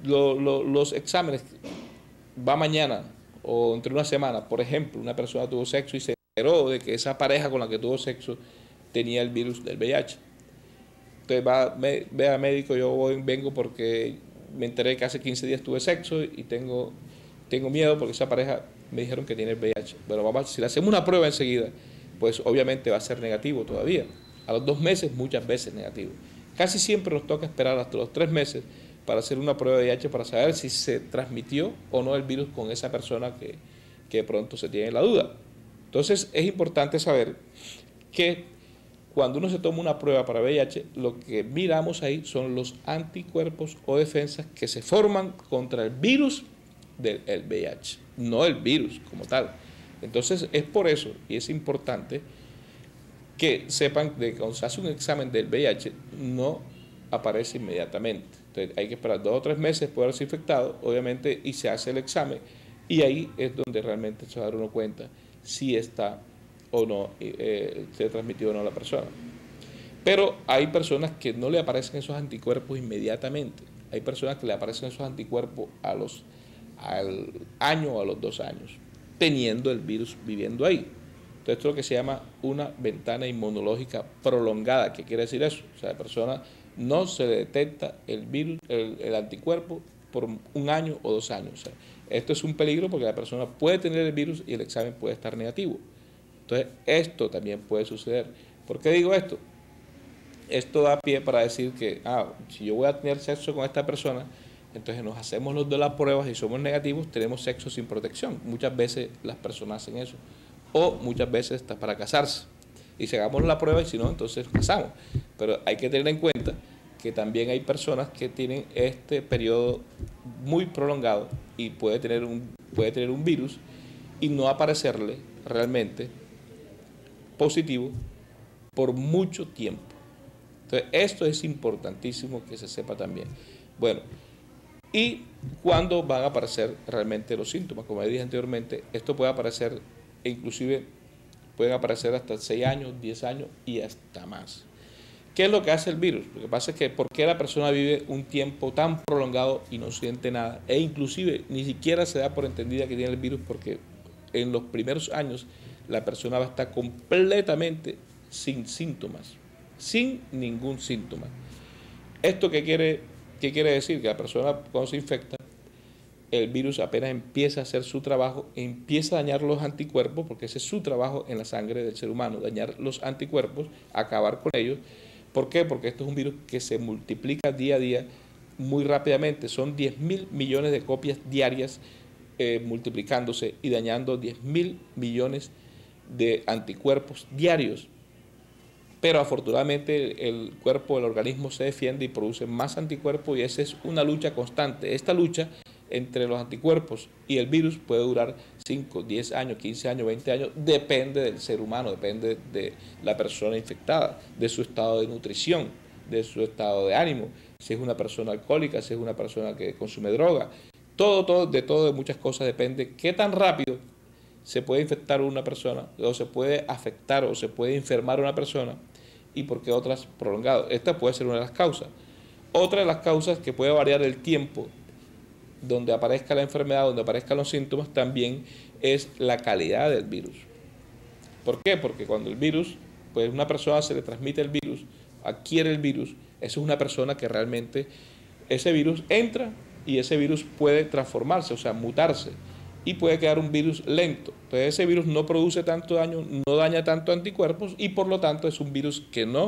los exámenes, va mañana o entre una semana, por ejemplo, una persona tuvo sexo y se enteró de que esa pareja con la que tuvo sexo tenía el virus del VIH. Entonces ve a médico, vengo porque me enteré que hace 15 días tuve sexo y tengo miedo porque esa pareja me dijeron que tiene el VIH. Bueno, si le hacemos una prueba enseguida, pues obviamente va a ser negativo todavía. A los 2 meses, muchas veces negativo. Casi siempre nos toca esperar hasta los 3 meses para hacer una prueba de VIH para saber si se transmitió o no el virus con esa persona que de pronto se tiene la duda. Entonces es importante saber que cuando uno se toma una prueba para VIH, lo que miramos ahí son los anticuerpos o defensas que se forman contra el virus del VIH, no el virus como tal. Entonces es por eso, y es importante que sepan que cuando se hace un examen del VIH no aparece inmediatamente. Entonces hay que esperar 2 o 3 meses después de haberse infectado, obviamente, y se hace el examen, y ahí es donde realmente se va a dar uno cuenta si está o no, se transmitió o no a la persona. Pero hay personas que no le aparecen esos anticuerpos inmediatamente. Hay personas que le aparecen esos anticuerpos al año o a los 2 años, teniendo el virus viviendo ahí. Entonces, esto es lo que se llama una ventana inmunológica prolongada. ¿Qué quiere decir eso? O sea, la persona no se le detecta el virus, el anticuerpo por 1 año o 2 años. O sea, esto es un peligro porque la persona puede tener el virus y el examen puede estar negativo. Entonces, esto también puede suceder. ¿Por qué digo esto? Esto da pie para decir que, si yo voy a tener sexo con esta persona, entonces nos hacemos los de las pruebas y somos negativos, tenemos sexo sin protección. Muchas veces las personas hacen eso. O muchas veces está para casarse. Y si hagamos la prueba y si no, entonces casamos. Pero hay que tener en cuenta que también hay personas que tienen este periodo muy prolongado y puede tener un virus y no aparecerle realmente positivo por mucho tiempo. Entonces, esto es importantísimo que se sepa también. Bueno, ¿y cuándo van a aparecer realmente los síntomas? Como dije anteriormente, esto puede aparecer, inclusive pueden aparecer hasta 6 años, 10 años y hasta más. ¿Qué es lo que hace el virus? Lo que pasa es que ¿por qué la persona vive un tiempo tan prolongado y no siente nada? E inclusive ni siquiera se da por entendida que tiene el virus porque en los primeros años la persona va a estar completamente sin síntomas, sin ningún síntoma. ¿Esto qué quiere decir? Que la persona cuando se infecta, el virus apenas empieza a hacer su trabajo, empieza a dañar los anticuerpos, porque ese es su trabajo en la sangre del ser humano, dañar los anticuerpos, acabar con ellos. ¿Por qué? Porque esto es un virus que se multiplica día a día muy rápidamente. Son 10.000 millones de copias diarias multiplicándose y dañando 10.000 millones de anticuerpos diarios. Pero afortunadamente el cuerpo, el organismo se defiende y produce más anticuerpos y esa es una lucha constante. Esta lucha entre los anticuerpos y el virus puede durar 5, 10 años, 15 años, 20 años, depende del ser humano, depende de la persona infectada, de su estado de nutrición, de su estado de ánimo, si es una persona alcohólica, si es una persona que consume droga, de muchas cosas depende qué tan rápido se puede infectar una persona, o se puede afectar o se puede enfermar una persona, y por qué otras prolongado. Esta puede ser una de las causas. Otra de las causas que puede variar el tiempo donde aparezca la enfermedad, donde aparezcan los síntomas, también es la calidad del virus. ¿Por qué? Porque cuando el virus, pues una persona se le transmite el virus, adquiere el virus, eso es una persona que realmente ese virus entra y ese virus puede transformarse, o sea, mutarse, y puede quedar un virus lento. Entonces ese virus no produce tanto daño, no daña tanto anticuerpos y por lo tanto es un virus que no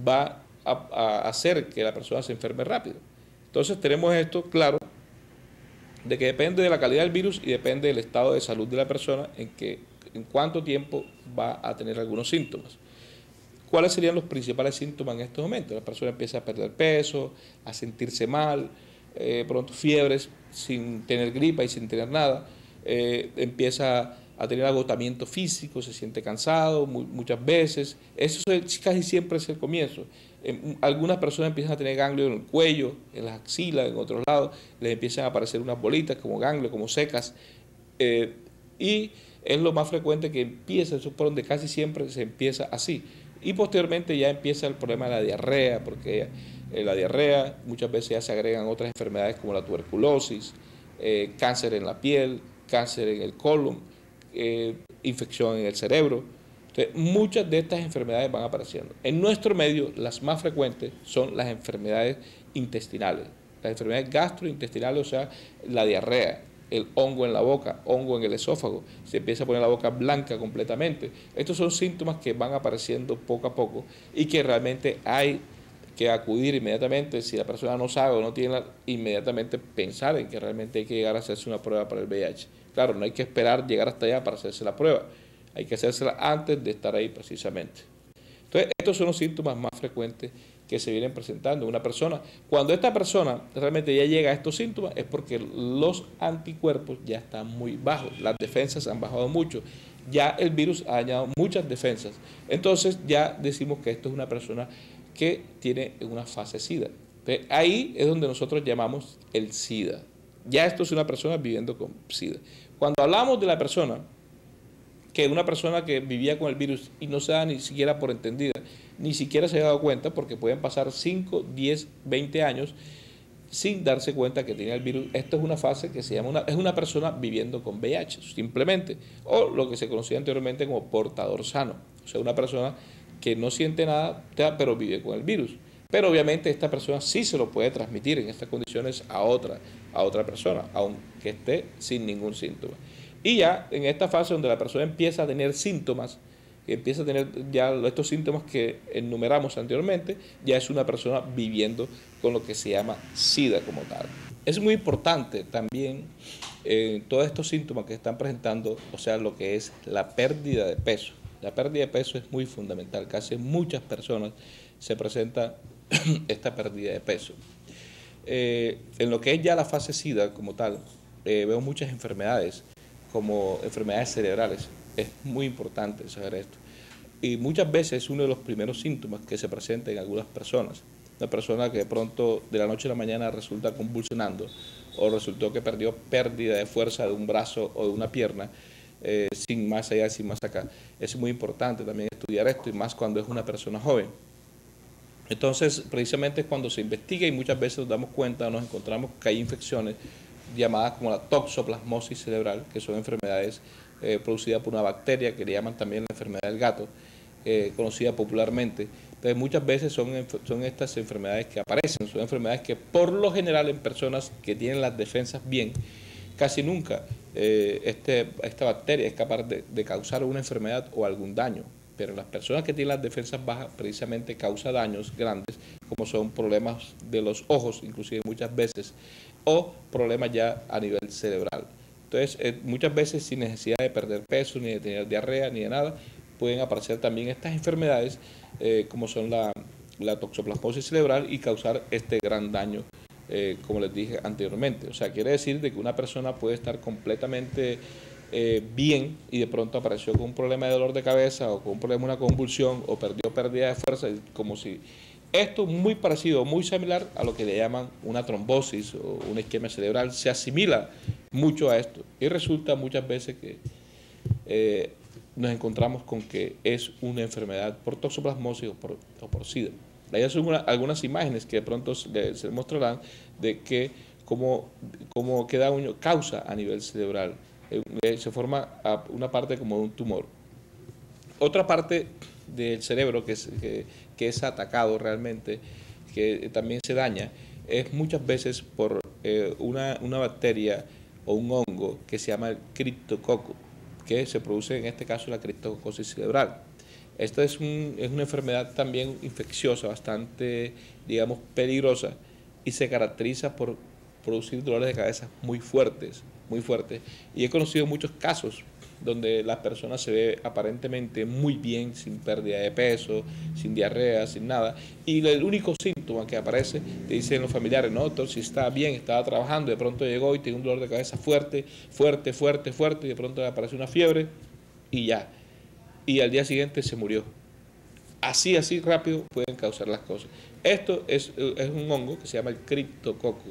va a hacer que la persona se enferme rápido. Entonces tenemos esto claro, de que depende de la calidad del virus y depende del estado de salud de la persona en cuánto tiempo va a tener algunos síntomas. ¿Cuáles serían los principales síntomas en estos momentos? La persona empieza a perder peso, a sentirse mal, pronto fiebres sin tener gripa y sin tener nada, empieza a tener agotamiento físico, se siente cansado muchas veces. Eso casi siempre es el comienzo. Algunas personas empiezan a tener ganglios en el cuello, en las axilas, en otros lados, les empiezan a aparecer unas bolitas como ganglios, como secas, y es lo más frecuente que empieza, eso es por donde casi siempre se empieza así. Y posteriormente ya empieza el problema de la diarrea, porque la diarrea, muchas veces ya se agregan otras enfermedades como la tuberculosis, cáncer en la piel, cáncer en el colon, infección en el cerebro. Entonces, muchas de estas enfermedades van apareciendo. En nuestro medio, las más frecuentes son las enfermedades intestinales, las enfermedades gastrointestinales, o sea, la diarrea, el hongo en la boca, hongo en el esófago, se empieza a poner la boca blanca completamente. Estos son síntomas que van apareciendo poco a poco y que realmente hay que acudir inmediatamente. Si la persona no sabe o no tiene, inmediatamente pensar en que realmente hay que llegar a hacerse una prueba para el VIH. Claro, no hay que esperar llegar hasta allá para hacerse la prueba, hay que hacérsela antes de estar ahí precisamente. Entonces, estos son los síntomas más frecuentes que se vienen presentando en una persona. Cuando esta persona realmente ya llega a estos síntomas es porque los anticuerpos ya están muy bajos, las defensas han bajado mucho, ya el virus ha dañado muchas defensas. Entonces ya decimos que esto es una persona que tiene una fase SIDA. Entonces, ahí es donde nosotros llamamos el SIDA. Ya esto es una persona viviendo con SIDA. Cuando hablamos de la persona, que una persona que vivía con el virus y no se da ni siquiera por entendida, ni siquiera se ha dado cuenta, porque pueden pasar 5, 10, 20 años sin darse cuenta que tiene el virus. Esto es una fase que se llama, es una persona viviendo con VIH, simplemente, o lo que se conocía anteriormente como portador sano, o sea, una persona que no siente nada, pero vive con el virus. Pero obviamente esta persona sí se lo puede transmitir en estas condiciones a otra persona, aunque esté sin ningún síntoma. Y ya en esta fase donde la persona empieza a tener síntomas, que empieza a tener ya estos síntomas que enumeramos anteriormente, ya es una persona viviendo con lo que se llama SIDA como tal. Es muy importante también todos estos síntomas que están presentando, o sea, lo que es la pérdida de peso. La pérdida de peso es muy fundamental, casi en muchas personas se presenta esta pérdida de peso. En lo que es ya la fase SIDA como tal, veo muchas enfermedades, como enfermedades cerebrales. Es muy importante saber esto. Y muchas veces es uno de los primeros síntomas que se presenta en algunas personas. Una persona que de pronto de la noche a la mañana resulta convulsionando o resultó que perdió pérdida de fuerza de un brazo o de una pierna, sin más allá, sin más acá. Es muy importante también estudiar esto y más cuando es una persona joven. Entonces, precisamente cuando se investiga y muchas veces nos damos cuenta, nos encontramos que hay infecciones llamadas como la toxoplasmosis cerebral, que son enfermedades producidas por una bacteria que le llaman también la enfermedad del gato, conocida popularmente. Entonces, muchas veces son estas enfermedades que aparecen, son enfermedades que por lo general en personas que tienen las defensas bien, casi nunca esta bacteria es capaz de causar una enfermedad o algún daño. Pero las personas que tienen las defensas bajas precisamente causa daños grandes, como son problemas de los ojos, inclusive muchas veces, o problemas ya a nivel cerebral. Entonces, muchas veces sin necesidad de perder peso, ni de tener diarrea, ni de nada, pueden aparecer también estas enfermedades, como son la toxoplasmosis cerebral y causar este gran daño, como les dije anteriormente. O sea, quiere decir de que una persona puede estar completamente bien y de pronto apareció con un problema de dolor de cabeza o con un problema de una convulsión o perdió pérdida de fuerza, como si esto muy parecido, muy similar a lo que le llaman una trombosis o una isquemia cerebral, se asimila mucho a esto y resulta muchas veces que nos encontramos con que es una enfermedad por toxoplasmosis o por SIDA. Ahí son algunas imágenes que de pronto se mostrarán de que cómo queda daño causa a nivel cerebral. Se forma una parte como de un tumor. Otra parte del cerebro que es atacado realmente, que también se daña, es muchas veces por una bacteria o un hongo que se llama el criptococo, que se produce en este caso la criptococosis cerebral. Esta es una enfermedad también infecciosa, bastante, digamos, peligrosa y se caracteriza por producir dolores de cabeza muy fuertes, muy fuertes. Y he conocido muchos casos donde la persona se ve aparentemente muy bien, sin pérdida de peso, sin diarrea, sin nada, y el único síntoma que aparece, te dicen los familiares, no, doctor, si está bien, estaba trabajando, de pronto llegó y tiene un dolor de cabeza fuerte, fuerte, fuerte, fuerte, y de pronto le aparece una fiebre, y ya, y al día siguiente se murió. Así rápido pueden causar las cosas. Esto es un hongo que se llama el criptococo.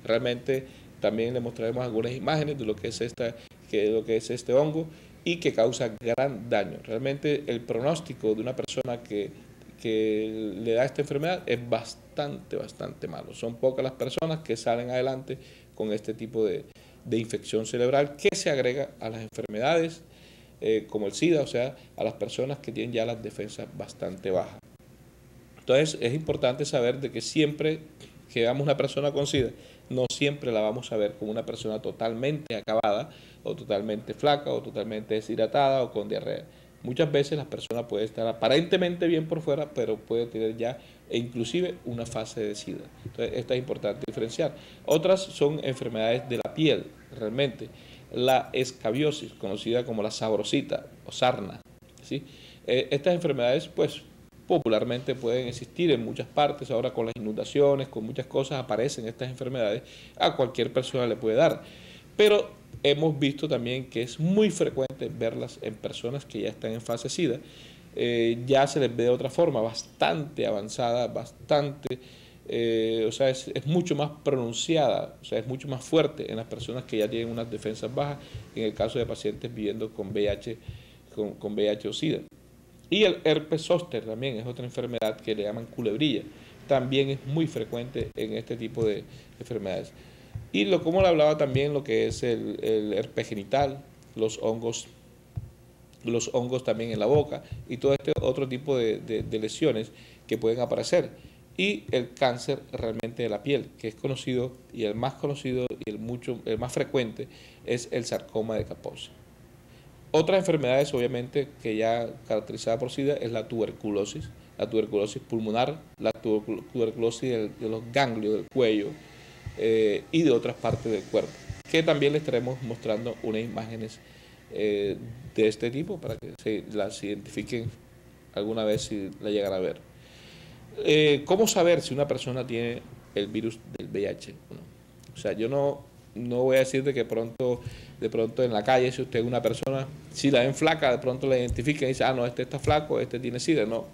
Realmente también le mostraremos algunas imágenes de lo que es este hongo y que causa gran daño. Realmente el pronóstico de una persona que que le da esta enfermedad es bastante malo. Son pocas las personas que salen adelante con este tipo de infección cerebral que se agrega a las enfermedades como el SIDA, o sea, a las personas que tienen ya las defensas bastante bajas. Entonces es importante saber de que siempre que veamos una persona con SIDA, no siempre la vamos a ver como una persona totalmente acabada o totalmente flaca o totalmente deshidratada o con diarrea. Muchas veces la persona puede estar aparentemente bien por fuera, pero puede tener ya e inclusive una fase de SIDA. Entonces, esto es importante diferenciar. Otras son enfermedades de la piel, realmente. La escabiosis, conocida como la sabrosita o sarna, ¿sí? Estas enfermedades, pues, popularmente pueden existir en muchas partes. Ahora con las inundaciones, con muchas cosas aparecen estas enfermedades. A cualquier persona le puede dar. Pero hemos visto también que es muy frecuente verlas en personas que ya están en fase SIDA. Ya se les ve de otra forma, bastante avanzada, o sea, es mucho más pronunciada, o sea, es mucho más fuerte en las personas que ya tienen unas defensas bajas, en el caso de pacientes viviendo con VIH, con VIH o SIDA. Y el herpes zóster también es otra enfermedad que le llaman culebrilla. También es muy frecuente en este tipo de enfermedades. Y como le hablaba también, lo que es el herpes genital, los hongos también en la boca y todo este otro tipo de lesiones que pueden aparecer. Y el cáncer realmente de la piel, que es conocido y el más conocido y el más frecuente es el sarcoma de Kaposi. Otras enfermedades, obviamente, que ya caracterizada por SIDA es la tuberculosis pulmonar, la tuberculosis de los ganglios del cuello y de otras partes del cuerpo, que también les estaremos mostrando unas imágenes de este tipo para que se las identifiquen alguna vez si la llegan a ver. ¿Cómo saber si una persona tiene el virus del VIH o no? O sea, yo no voy a decir de que de pronto en la calle, si usted es una persona, si la ven flaca, de pronto la identifica y dice, no, este está flaco, este tiene SIDA. No,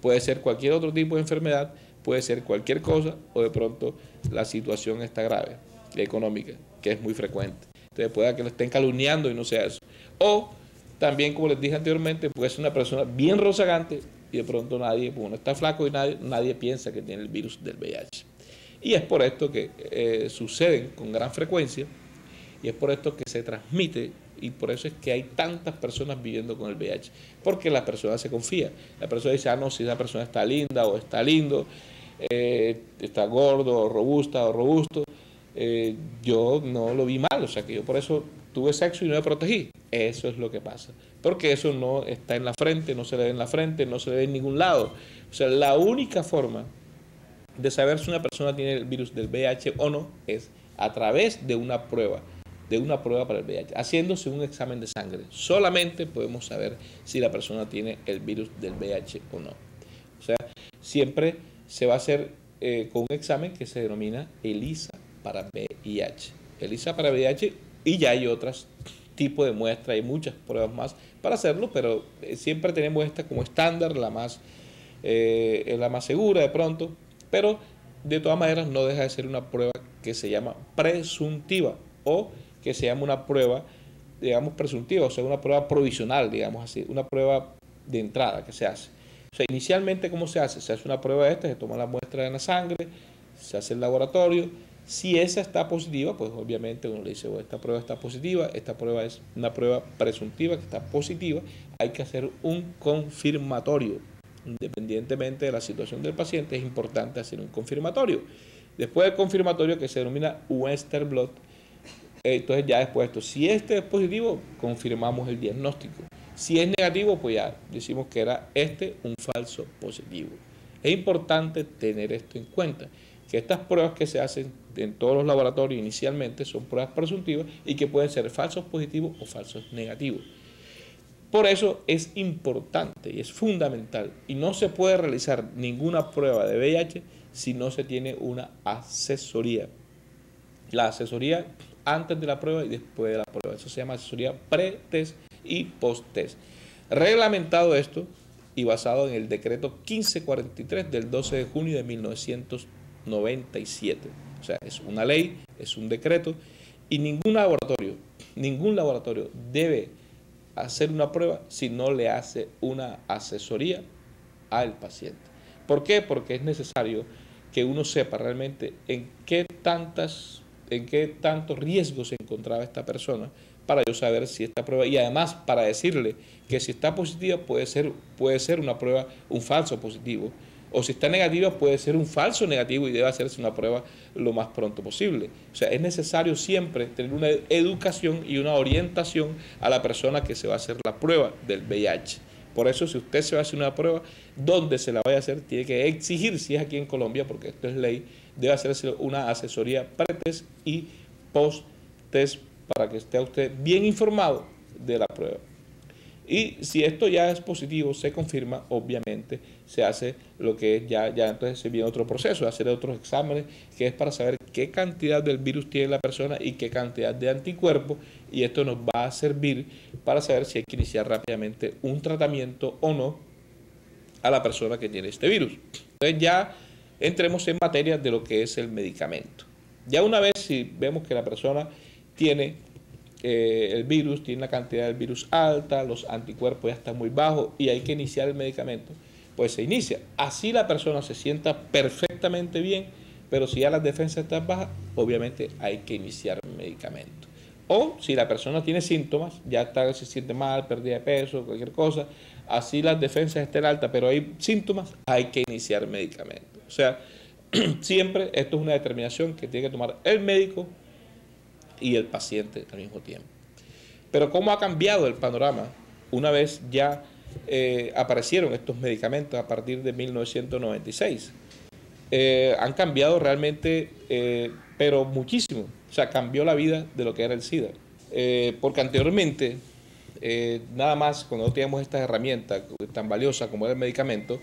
puede ser cualquier otro tipo de enfermedad, puede ser cualquier cosa, o de pronto la situación está grave, económica, que es muy frecuente. Entonces puede que lo estén calumniando y no sea eso. O también, como les dije anteriormente, puede ser una persona bien rozagante y de pronto nadie, bueno, está flaco y nadie piensa que tiene el virus del VIH. Y es por esto que suceden con gran frecuencia y es por esto que se transmite y por eso es que hay tantas personas viviendo con el VIH, porque la persona se confía. La persona dice, no, si esa persona está linda o está lindo, está gordo o robusta o robusto, yo no lo vi mal, o sea que yo por eso tuve sexo y no me protegí. Eso es lo que pasa, porque eso no está en la frente, no se le ve en la frente, no se le ve en ningún lado. O sea, la única forma de saber si una persona tiene el virus del VIH o no es a través de una prueba para el VIH, haciéndose un examen de sangre. Solamente podemos saber si la persona tiene el virus del VIH o no. O sea, siempre se va a hacer con un examen que se denomina ELISA para VIH. ELISA para VIH, y ya hay otros tipos de muestras, hay muchas pruebas más para hacerlo, pero siempre tenemos esta como estándar, la más segura de pronto, pero de todas maneras no deja de ser una prueba que se llama presuntiva o que se llama una prueba, digamos, presuntiva, o sea, una prueba provisional, digamos así, una prueba de entrada que se hace. O sea, inicialmente, ¿cómo se hace? Se hace una prueba de esta, se toma la muestra de la sangre, se hace el laboratorio. Si esa está positiva, pues obviamente uno le dice, bueno, esta prueba está positiva, esta prueba es una prueba presuntiva que está positiva, hay que hacer un confirmatorio. Independientemente de la situación del paciente, es importante hacer un confirmatorio. Después del confirmatorio, que se denomina Western Blot, entonces ya después de esto, si este es positivo, confirmamos el diagnóstico. Si es negativo, pues ya decimos que era un falso positivo. Es importante tener esto en cuenta, que estas pruebas que se hacen en todos los laboratorios inicialmente son pruebas presuntivas y que pueden ser falsos positivos o falsos negativos. Por eso es importante y es fundamental y no se puede realizar ninguna prueba de VIH si no se tiene una asesoría. La asesoría antes de la prueba y después de la prueba. Eso se llama asesoría pre-test y post-test. Reglamentado esto y basado en el decreto 1543 del 12 de junio de 1997. O sea, es una ley, es un decreto y ningún laboratorio debe hacer una prueba si no le hace una asesoría al paciente. ¿Por qué? Porque es necesario que uno sepa realmente en qué tantos riesgos se encontraba esta persona para yo saber si esta prueba, y además para decirle que si está positiva puede ser una prueba, un falso positivo, o si está negativa puede ser un falso negativo y debe hacerse una prueba lo más pronto posible. O sea, es necesario siempre tener una educación y una orientación a la persona que se va a hacer la prueba del VIH. Por eso, si usted se va a hacer una prueba, donde se la vaya a hacer, tiene que exigir, si es aquí en Colombia, porque esto es ley, debe hacerse una asesoría pre-test y post-test para que esté usted bien informado de la prueba. Y si esto ya es positivo, se confirma, obviamente se hace lo que es ya entonces se viene otro proceso, hacer otros exámenes, que es para saber qué cantidad del virus tiene la persona y qué cantidad de anticuerpos, y esto nos va a servir para saber si hay que iniciar rápidamente un tratamiento o no a la persona que tiene este virus. Entonces ya entremos en materia de lo que es el medicamento. Ya una vez si vemos que la persona tiene el virus, tiene una cantidad del virus alta, los anticuerpos ya están muy bajos y hay que iniciar el medicamento, pues se inicia. Así la persona se sienta perfectamente bien, pero si ya las defensas están bajas, obviamente hay que iniciar el medicamento. O si la persona tiene síntomas, se siente mal, pérdida de peso, cualquier cosa, así las defensas estén altas, pero hay síntomas, hay que iniciar el medicamento. O sea, siempre esto es una determinación que tiene que tomar el médico y el paciente al mismo tiempo. Pero ¿cómo ha cambiado el panorama una vez ya aparecieron estos medicamentos a partir de 1996? Han cambiado realmente, pero muchísimo. O sea, cambió la vida de lo que era el SIDA. Porque anteriormente, nada más cuando no teníamos estas herramientas tan valiosas como era el medicamento,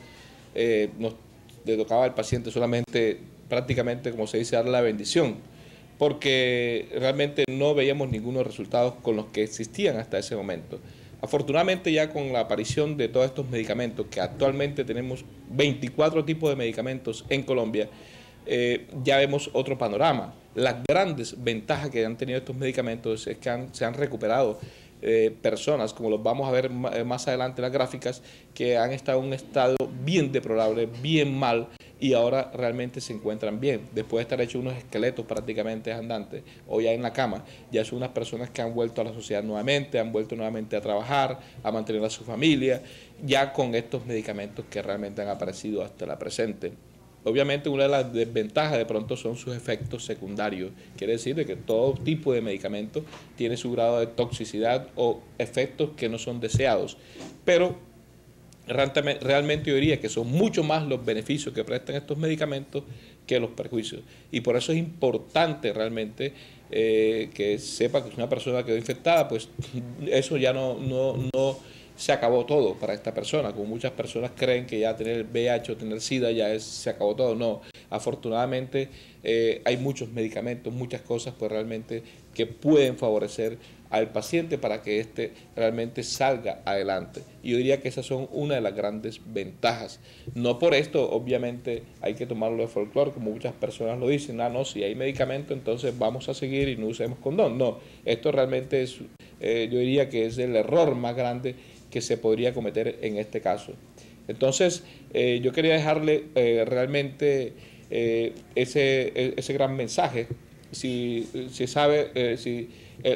le tocaba al paciente solamente, prácticamente, como se dice, darle la bendición, porque realmente no veíamos ningunos resultados con los que existían hasta ese momento. Afortunadamente ya con la aparición de todos estos medicamentos, que actualmente tenemos 24 tipos de medicamentos en Colombia, ya vemos otro panorama. Las grandes ventajas que han tenido estos medicamentos es que se han recuperado personas, como los vamos a ver más adelante en las gráficas, que han estado en un estado bien deplorable, bien mal, y ahora realmente se encuentran bien. Después de estar hechos unos esqueletos prácticamente andantes, o ya en la cama, ya son unas personas que han vuelto a la sociedad nuevamente, han vuelto nuevamente a trabajar, a mantener a su familia, ya con estos medicamentos que realmente han aparecido hasta la presente. Obviamente una de las desventajas de pronto son sus efectos secundarios. Quiere decir que todo tipo de medicamento tiene su grado de toxicidad o efectos que no son deseados. Pero realmente yo diría que son mucho más los beneficios que prestan estos medicamentos que los perjuicios. Y por eso es importante realmente que sepa que si una persona quedó infectada, pues eso ya no se acabó todo para esta persona, como muchas personas creen que ya tener el VIH o tener SIDA se acabó todo. No, afortunadamente hay muchos medicamentos, muchas cosas pues realmente que pueden favorecer al paciente para que éste realmente salga adelante. Y yo diría que esas son una de las grandes ventajas. No por esto, obviamente, hay que tomarlo de folclore, como muchas personas lo dicen, no, si hay medicamento, entonces vamos a seguir y no usemos condón. No, esto realmente es, yo diría que es el error más grande que se podría cometer en este caso. Entonces, yo quería dejarle realmente ese gran mensaje. Si sabe,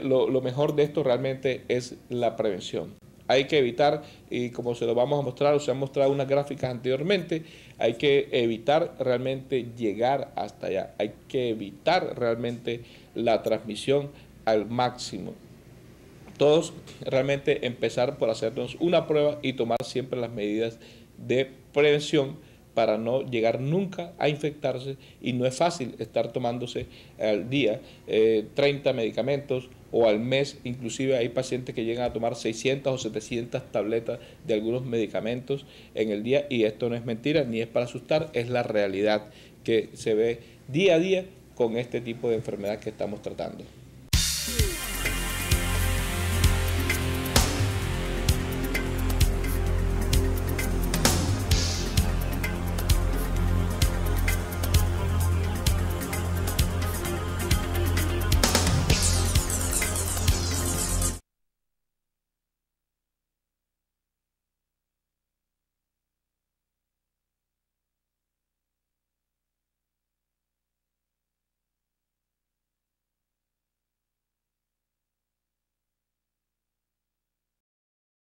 lo mejor de esto realmente es la prevención. Hay que evitar, y como se lo vamos a mostrar, o se han mostrado unas gráficas anteriormente, hay que evitar realmente llegar hasta allá. Hay que evitar realmente la transmisión al máximo. Todos realmente empezar por hacernos una prueba y tomar siempre las medidas de prevención para no llegar nunca a infectarse, y no es fácil estar tomándose al día 30 medicamentos o al mes. Inclusive hay pacientes que llegan a tomar 600 o 700 tabletas de algunos medicamentos en el día, y esto no es mentira ni es para asustar, es la realidad que se ve día a día con este tipo de enfermedad que estamos tratando.